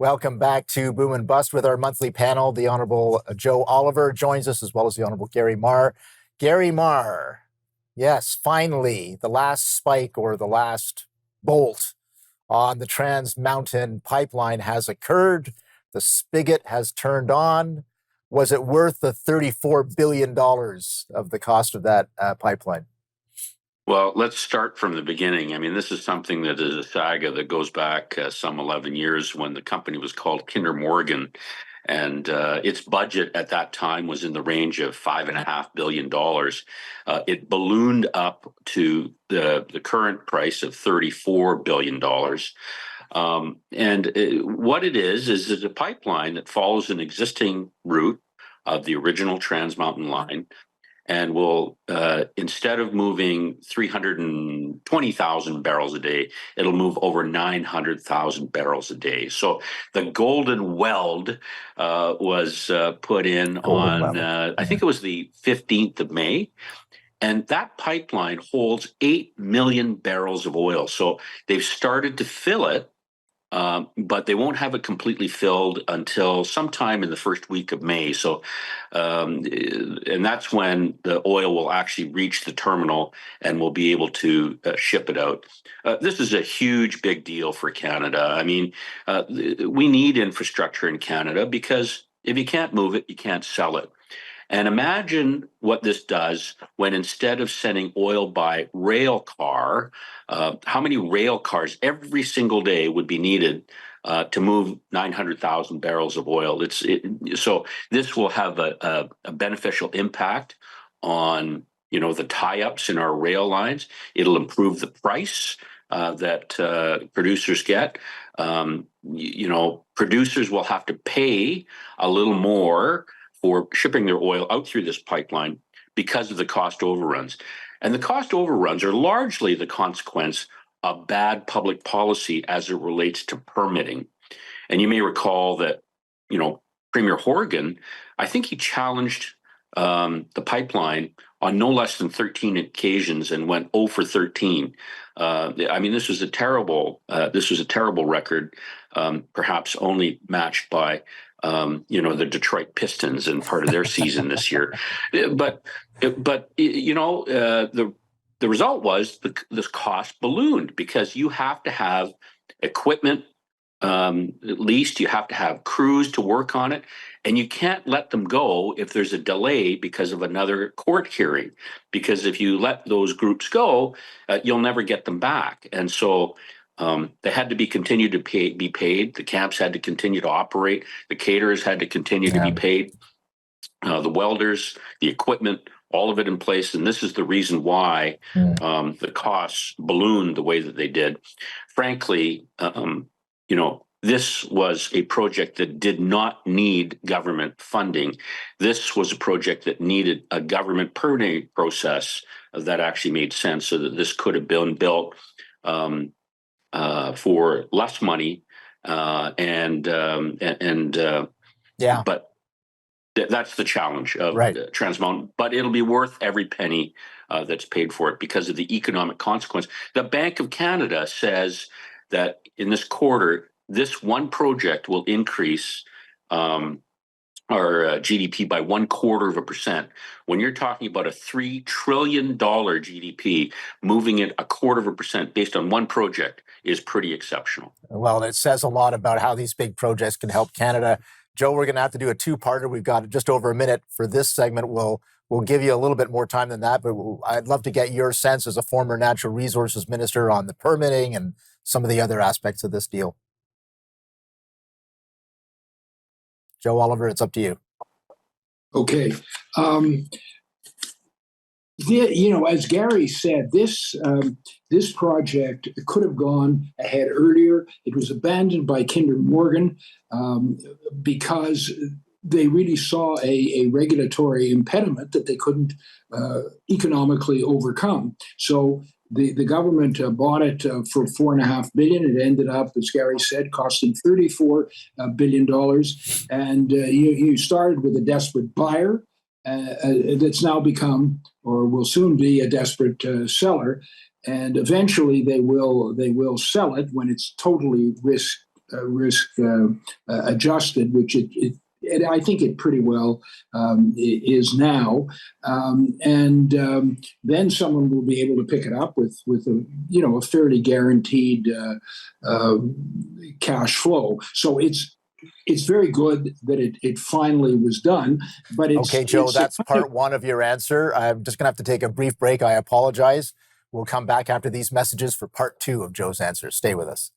Welcome back to Boom and Bust with our monthly panel. The Honorable Joe Oliver joins us, as well as the Honorable Gary Marr. Gary Marr, yes, finally, the last spike or the last bolt on the Trans Mountain pipeline has occurred. The spigot has turned on. Was it worth the $34 billion of the cost of that pipeline? Well, let's start from the beginning. I mean, this is something that is a saga that goes back some 11 years when the company was called Kinder Morgan. And its budget at that time was in the range of $5.5 billion. It ballooned up to the current price of $34 billion. What it is a pipeline that follows an existing route of the original Trans Mountain line, and will, instead of moving 320,000 barrels a day, it'll move over 900,000 barrels a day. So the Golden Weld was put in on, I think it was the 15th of May. And that pipeline holds 8 million barrels of oil. So they've started to fill it. But they won't have it completely filled until sometime in the first week of May. So, and that's when the oil will actually reach the terminal and we'll be able to ship it out. This is a huge, big deal for Canada. I mean, we need infrastructure in Canada because if you can't move it, you can't sell it. And imagine what this does when, instead of sending oil by rail car, how many rail cars every single day would be needed to move 900,000 barrels of oil. So this will have a beneficial impact on, the tie-ups in our rail lines. It'll improve the price that producers get. Producers will have to pay a little more for shipping their oil out through this pipeline because of the cost overruns. And the cost overruns are largely the consequence of bad public policy as it relates to permitting. And you may recall that, Premier Horgan, I think he challenged the pipeline on no less than 13 occasions and went 0 for 13. This was a terrible record, perhaps only matched by the Detroit Pistons and part of their season this year. But the result was this cost ballooned because you have to have equipment. At least you have to have crews to work on it, and you can't let them go if there's a delay because of another court hearing. Because if you let those groups go, you'll never get them back. And so they had to be continued to be paid. The camps had to continue to operate. The caterers had to continue to be paid. The welders, the equipment, all of it in place. And this is the reason why the costs ballooned the way that they did. Frankly, this was a project that did not need government funding. This was a project that needed a government permitting process that actually made sense, so that this could have been built for less money, but that's the challenge of Trans Mountain. But it'll be worth every penny that's paid for it because of the economic consequence. The Bank of Canada says that in this quarter, this one project will increase our GDP by 0.25%. When you're talking about a $3 trillion GDP, moving it 0.25% based on one project is pretty exceptional. Well, it says a lot about how these big projects can help Canada. Joe, we're going to have to do a two-parter. We've got just over a minute for this segment. We'll give you a little bit more time than that, but I'd love to get your sense as a former natural resources minister on the permitting and some of the other aspects of this deal. Joe Oliver, it's up to you. Okay. As Gary said, this project could have gone ahead earlier. It was abandoned by Kinder Morgan because they really saw a regulatory impediment that they couldn't economically overcome. So the government bought it for $4.5 billion. It ended up, as Gary said, costing $34 billion. And you started with a desperate buyer that's now become, or will soon be, a desperate seller. And eventually they will sell it when it's totally risk risk adjusted, which I think it pretty well is now, then someone will be able to pick it up with a fairly guaranteed cash flow. So it's very good that it finally was done. But okay, Joe, that's part one of your answer. I'm just going to have to take a brief break. I apologize. We'll come back after these messages for part two of Joe's answer. Stay with us.